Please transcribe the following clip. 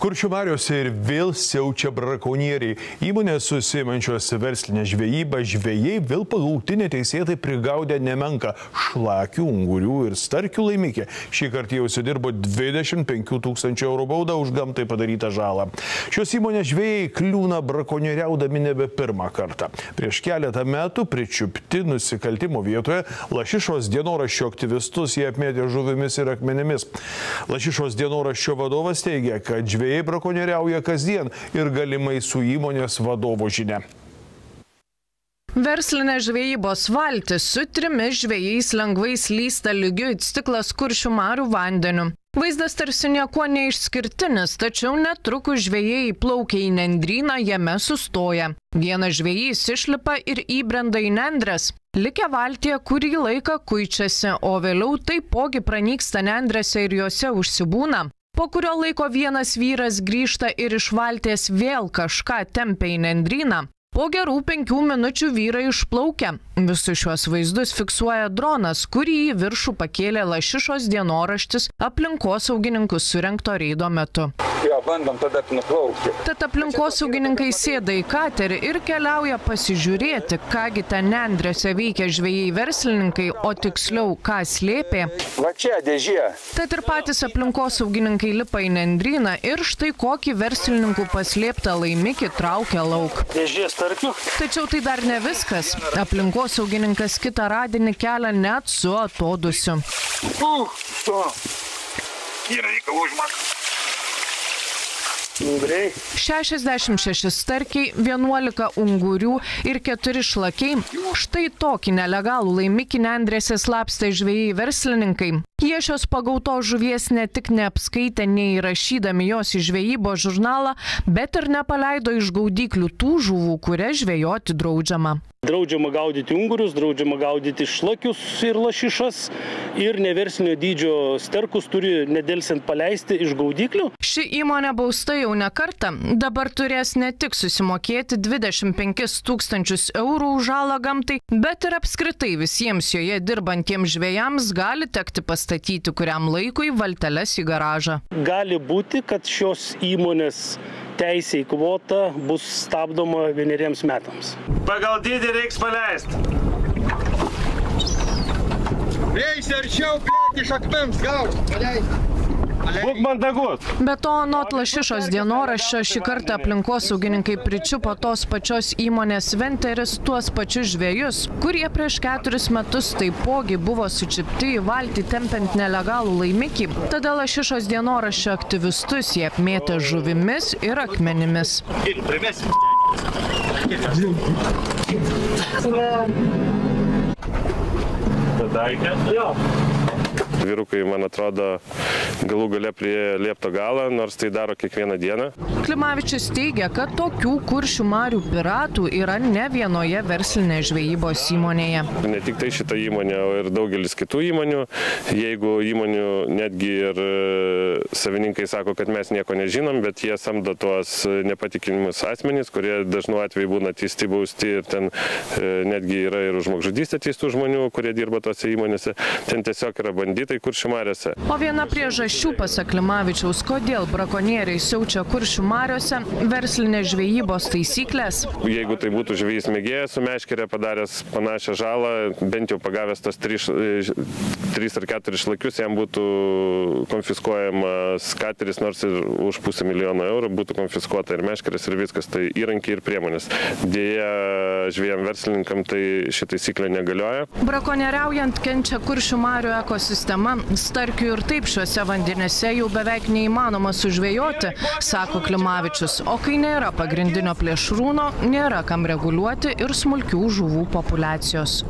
Kuršių mariose ir vėl siaučia brakonieriai. Įmonės užsiimančios verslinę žvejybą žvejai vėl pagauti neteisėtai prigaudė nemenką šlakių, ungurių ir starkių laimikį. Šį kartą jau užsidirbo 25 000 eurų baudą už gamtai padarytą žalą. Šios įmonės žvejai kliūna brakonieriaudami nebe pirmą kartą. Prieš keletą metų pričiupti nusikaltimo vietoje Lašišos dienoraščio aktyvistus jie apmėtė žuvimis ir akmenimis. Lašišos dienoraščio vadovas teigia, kad žvejai brakonieriauja kasdien ir galimai su įmonės vadovo žinia. Verslinė žvejybos valtis su 3 žvejais lengvai slysta lygiu it stiklas Kuršių marių vandeniu. Vaizdas tarsi niekuo neišskirtinis, tačiau netrukus žvejai įplaukia į nendryną, jame sustoja. Vienas žvejys išlipa ir įbrenda į nendres. Likę valtyje kurį laiką kuičiasi, o vėliau taipogi pranyksta nendrėse ir juose užsibūna. Po kurio laiko vienas vyras grįžta ir iš valties vėl kažką tempia į nendryną. Po gerų 5 minučių vyrai išplaukia. Visus šiuos vaizdus fiksuoja dronas, kurį į viršų pakėlė Lašišos dienoraštis aplinkosaugininkų surengto reido metu. Jo, bandom tada nuplaukti. Tad aplinkosaugininkai sėda į katerį ir keliauja pasižiūrėti, kągi ten nendrėse veikia žvejai verslininkai, o tiksliau, ką slėpė. Va čia dėžė. Tad ir patys aplinkosaugininkai lipa į nendryną ir štai kokį verslininkų paslėptą laimikį traukia lauk. Dėžė starkių. Tačiau tai dar ne viskas. Aplinkosaugininkas kitą radinį kelia net su atodūsiu. Yra reikalų užmat. Unguriai. 66 starkiai, 11 ungurių ir 4 šlakiai. Štai tokį nelegalų laimikį nendrėse slapstė žvejai verslininkai. Jie šios pagautos žuvies ne tik neapskaitė, neįrašydami jos į žvejybos žurnalą, bet ir nepaleido iš gaudyklių tų žuvų, kurias žvejoti draudžiama. Draudžiama gaudyti ungurius, draudžiama gaudyti šlakius ir lašišas ir neverslinio dydžio sterkus turi nedelsiant paleisti iš gaudyklių. Ši įmonė bausta jau ne kartą. Dabar turės ne tik susimokėti 25 000 eurų už žalą gamtai, bet ir apskritai visiems joje dirbantiems žvejams gali tekti pastatyti kuriam laikui valteles į garažą. Gali būti, kad šios įmonės teisė į kvotą bus stabdoma 1 metams. Pagal dydį reiks paleisti. Eisi arčiau, iš akmens gaut. Paleisti. Būk mandagus. Be to, anot Lašišos dienoraščio, šį kartą aplinkosaugininkai pričiupo tos pačios įmonės Venteris tuos pačius žvejus, kurie prieš 4 metus taipogi buvo sučipti į valtį tempiant nelegalų laimikį. Tada Lašišos dienoraščio aktyvistus jie apmėtė žuvimis ir akmenimis. Vyrukai, man atrodo, galų gale prie liepto galą, nors tai daro kiekvieną dieną. Klimavičius teigia, kad tokių Kuršių marių piratų yra ne vienoje verslinės žvejybos įmonėje. Ne tik tai šita įmonė, o ir daugelis kitų įmonių. Jeigu įmonių netgi ir savininkai sako, kad mes nieko nežinom, bet jie samdo tuos nepatikinimus asmenys, kurie dažnu atveju būna teisti, bausti ir ten netgi yra ir už žmogžudystę teistų žmonių, kurie dirba tose įmonėse. Ten tiesiog yra banditai Kuršių mariose. O viena priežasčių, pasak Klimavičiaus, kodėl brakonieriai siaučia Kuršių mariose, verslinės žvejybos taisyklės. Jeigu tai būtų žvejys mėgėjas su meškere padaręs panašią žalą, bent jau pagavęs tos 3 ar 4 šlakius, jam būtų konfiskuojamas kateris, nors ir už 500 000 eurų būtų konfiskuota ir meškeris ir viskas, tai įrankiai ir priemonės. Dėja, žvejam verslininkam tai ši taisyklė negalioja. Brakonieriaujant kenčia Kuršių marių ekosistema. Starkių ir taip šiuose vandenėse jau beveik neįmanoma sužvejoti, sako Klimavičius. O kai nėra pagrindinio plėšrūno, nėra kam reguliuoti ir smulkių žuvų populiacijos.